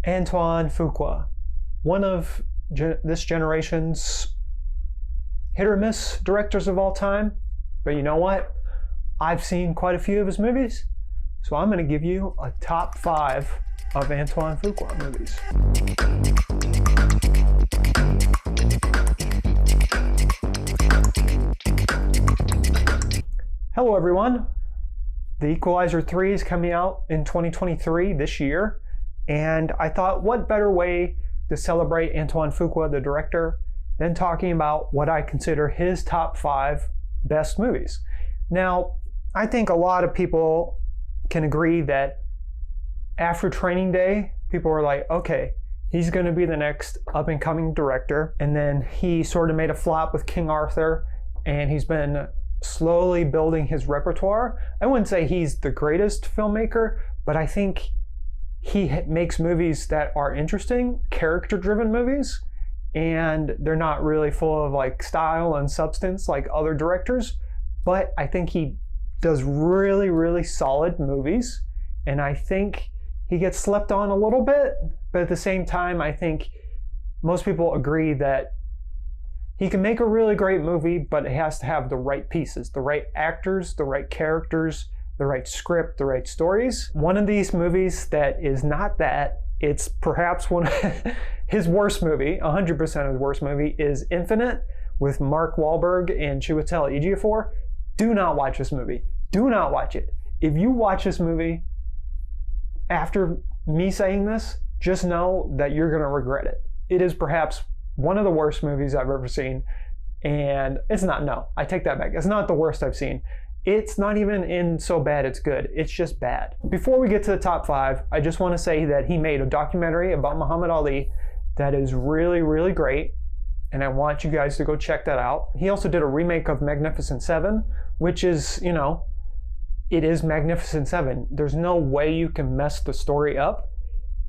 Antoine Fuqua, one of this generation's hit or miss directors of all time. But you know what? I've seen quite a few of his movies, so I'm going to give you a top 5 of Antoine Fuqua movies. Hello everyone. The Equalizer 3 is coming out in 2023 this year, and I thought what better way to celebrate Antoine Fuqua, the director, than talking about what I consider his top 5 best movies. Now, I think a lot of people can agree that after Training Day, people were like, okay, he's going to be the next up-and-coming director. And then he sort of made a flop with King Arthur, and he's been slowly building his repertoire. I wouldn't say he's the greatest filmmaker, but I think he makes movies that are interesting, character-driven movies, and they're not really full of like style and substance like other directors. But I think he does really, really solid movies, and I think he gets slept on a little bit, but at the same time, I think most people agree that he can make a really great movie, but it has to have the right pieces, the right actors, the right characters, the right script, the right stories. One of these movies that is not that, it's perhaps one of his worst movie, 100% of his worst movie, is Infinite with Mark Wahlberg and Chiwetel Ejiofor. Do not watch this movie. Do not watch it. If you watch this movie after me saying this, just know that you're going to regret it. It is perhaps one of the worst movies I've ever seen. And it's not, no, I take that back. It's not the worst I've seen. It's not even in so bad it's good. It's just bad. Before we get to the top 5, I just want to say that he made a documentary about Muhammad Ali that is really, really great. And I want you guys to go check that out. He also did a remake of Magnificent Seven, which is, you know, it is Magnificent Seven. There's no way you can mess the story up.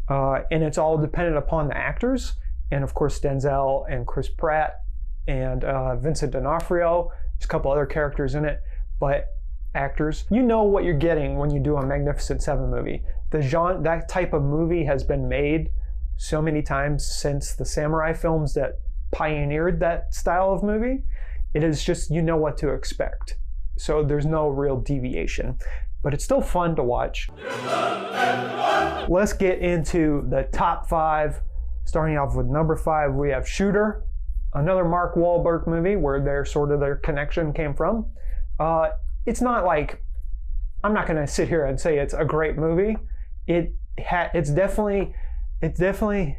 And it's all dependent upon the actors. And of course, Denzel and Chris Pratt and Vincent D'Onofrio. There's a couple other characters in it, but actors. You know what you're getting when you do a Magnificent Seven movie. The genre, that type of movie has been made so many times since the samurai films that pioneered that style of movie. It is just, you know what to expect. So there's no real deviation, but it's still fun to watch. Let's get into the top 5. Starting off with number 5, we have Shooter, another Mark Wahlberg movie where their connection came from. It's not like, I'm not going to sit here and say it's a great movie. It's definitely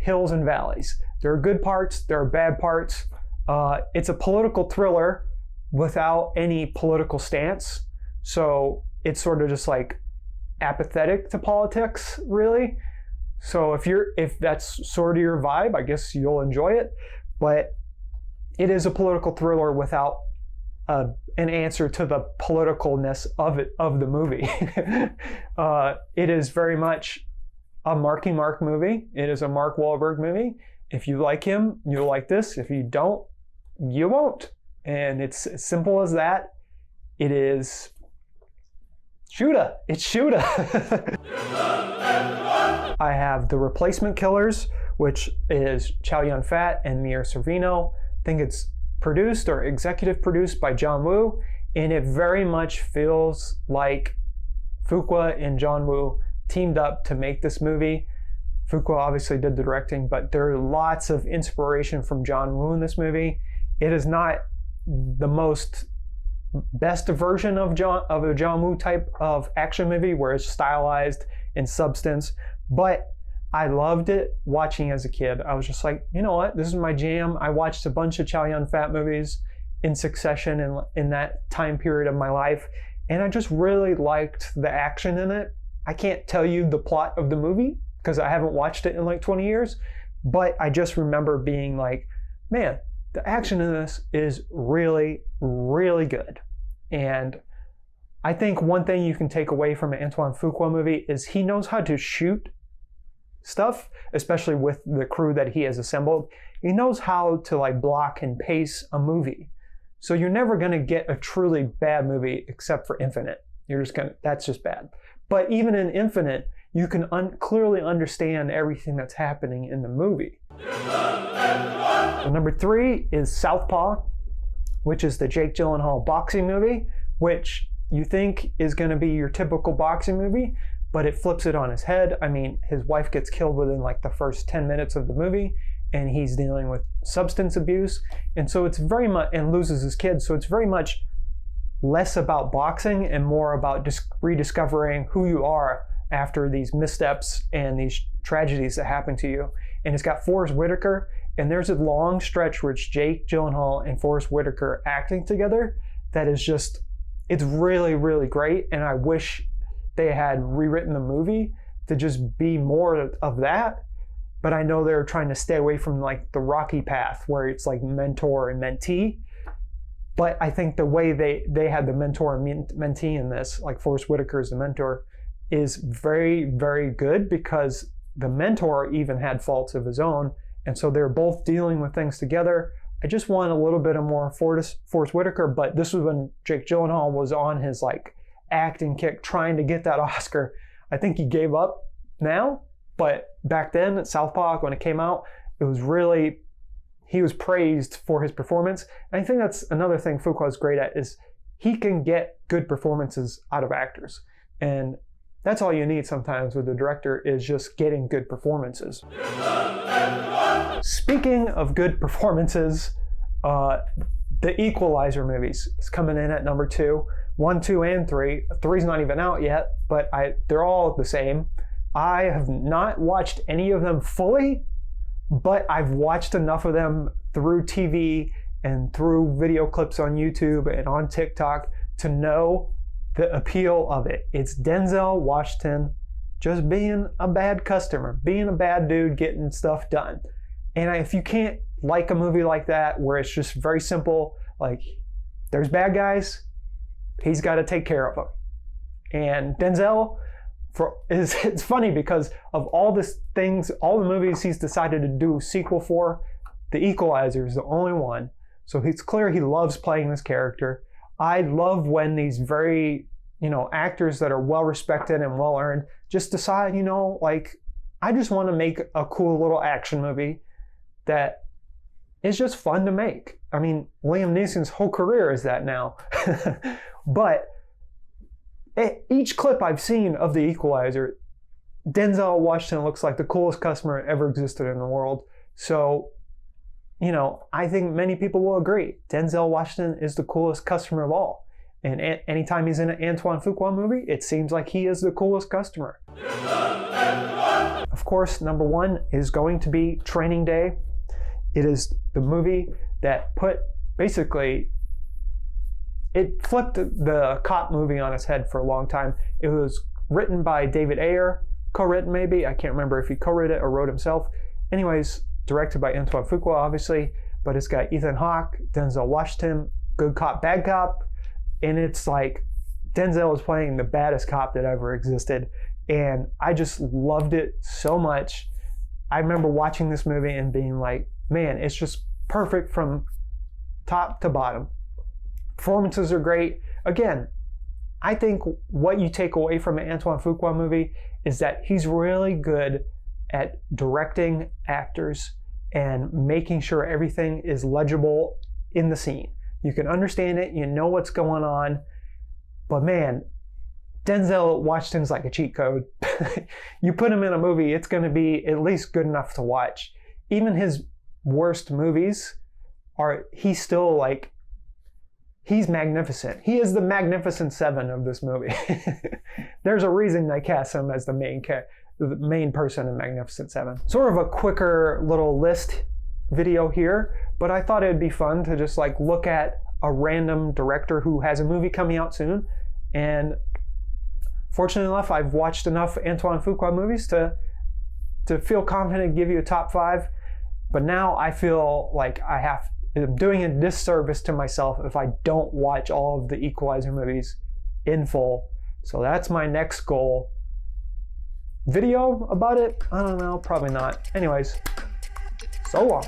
hills and valleys. There are good parts, there are bad parts. It's a political thriller without any political stance. So it's sort of just like apathetic to politics, really. So if that's sort of your vibe, I guess you'll enjoy it. But it is a political thriller without an answer to the politicalness of the movie. It is very much a Marky Mark movie. It is a Mark Wahlberg movie. If you like him, you'll like this. If you don't, you won't. And it's as simple as that. It is Shooter. It's Shooter. I have The Replacement Killers, which is Chow Yun-fat and Mira Sorvino. I think it's produced or executive produced by John Woo, and it very much feels like Fuqua and John Woo teamed up to make this movie. Fuqua obviously did the directing, but there are lots of inspiration from John Woo in this movie. It is not the most best version of a John Woo type of action movie where it's stylized in substance, but I loved it watching as a kid. I was just like, you know what, this is my jam. I watched a bunch of Chow Yun-fat movies in succession in that time period of my life, and I just really liked the action in it. I can't tell you the plot of the movie because I haven't watched it in like 20 years, but I just remember being like, man, the action in this is really, really good. And I think one thing you can take away from an Antoine Fuqua movie is he knows how to shoot stuff, especially with the crew that he has assembled. He knows how to like block and pace a movie. So you're never going to get a truly bad movie except for Infinite. You're just going to, that's just bad. But even in Infinite, you can clearly understand everything that's happening in the movie. So number 3 is Southpaw, which is the Jake Gyllenhaal boxing movie, which you think is going to be your typical boxing movie, but it flips it on his head. I mean, his wife gets killed within like the first 10 minutes of the movie, and he's dealing with substance abuse, and so it's very much, and loses his kids, so it's very much less about boxing and more about just rediscovering who you are after these missteps and these tragedies that happen to you. And it's got Forrest Whitaker, and there's a long stretch where it's Jake Gyllenhaal and Forrest Whitaker acting together that is just, it's really, really great, and I wish they had rewritten the movie to just be more of that. But I know they're trying to stay away from like the Rocky path where it's like mentor and mentee. But I think the way they had the mentor and mentee in this, like Forrest Whitaker as the mentor, is very, very good, because the mentor even had faults of his own. And so they're both dealing with things together. I just want a little bit of more Forrest Whitaker, but this was when Jake Gyllenhaal was on his like acting kick trying to get that Oscar. I think he gave up now, but back then at Southpaw, when it came out, it was really, he was praised for his performance. And I think that's another thing Fuqua is great at, is he can get good performances out of actors. And that's all you need sometimes with the director, is just getting good performances. Speaking of good performances, the Equalizer movies is coming in at number 2. 1, 2, and 3. 3's not even out yet, but they're all the same. I have not watched any of them fully, but I've watched enough of them through TV and through video clips on YouTube and on TikTok to know the appeal of it. It's Denzel Washington just being a bad customer, being a bad dude, getting stuff done. And if you can't like a movie like that, where it's just very simple, like there's bad guys, he's got to take care of them. And Denzel, it's funny because of all these things, all the movies he's decided to do a sequel for, The Equalizer is the only one. So it's clear he loves playing this character. I love when these very, actors that are well respected and well earned just decide, like, I just want to make a cool little action movie that is just fun to make. I mean, Liam Neeson's whole career is that now. But each clip I've seen of The Equalizer, Denzel Washington looks like the coolest customer that ever existed in the world. So, I think many people will agree. Denzel Washington is the coolest customer of all. And anytime he's in an Antoine Fuqua movie, it seems like he is the coolest customer. Of course, number 1 is going to be Training Day. It is the movie that it flipped the cop movie on its head for a long time. It was written by David Ayer, co-written maybe. I can't remember if he co-wrote it or wrote himself. Anyways, directed by Antoine Fuqua, obviously. But it's got Ethan Hawke, Denzel Washington, good cop, bad cop. And it's like Denzel is playing the baddest cop that ever existed. And I just loved it so much. I remember watching this movie and being like, man, it's just perfect from top to bottom. Performances are great. Again, I think what you take away from an Antoine Fuqua movie is that he's really good at directing actors and making sure everything is legible in the scene. You can understand it, you know what's going on, but man, Denzel Washington's like a cheat code. You put him in a movie, it's going to be at least good enough to watch. Even his worst movies he's still like, he's magnificent. He is the Magnificent Seven of this movie. There's a reason I cast him as the main person in Magnificent Seven. Sort of a quicker little list video here, but I thought it'd be fun to just like look at a random director who has a movie coming out soon. And fortunately enough, I've watched enough Antoine Fuqua movies to feel confident to give you a top 5. But now I feel like I'm doing a disservice to myself if I don't watch all of the Equalizer movies in full. So that's my next goal. Video about it? I don't know, probably not. Anyways, so long.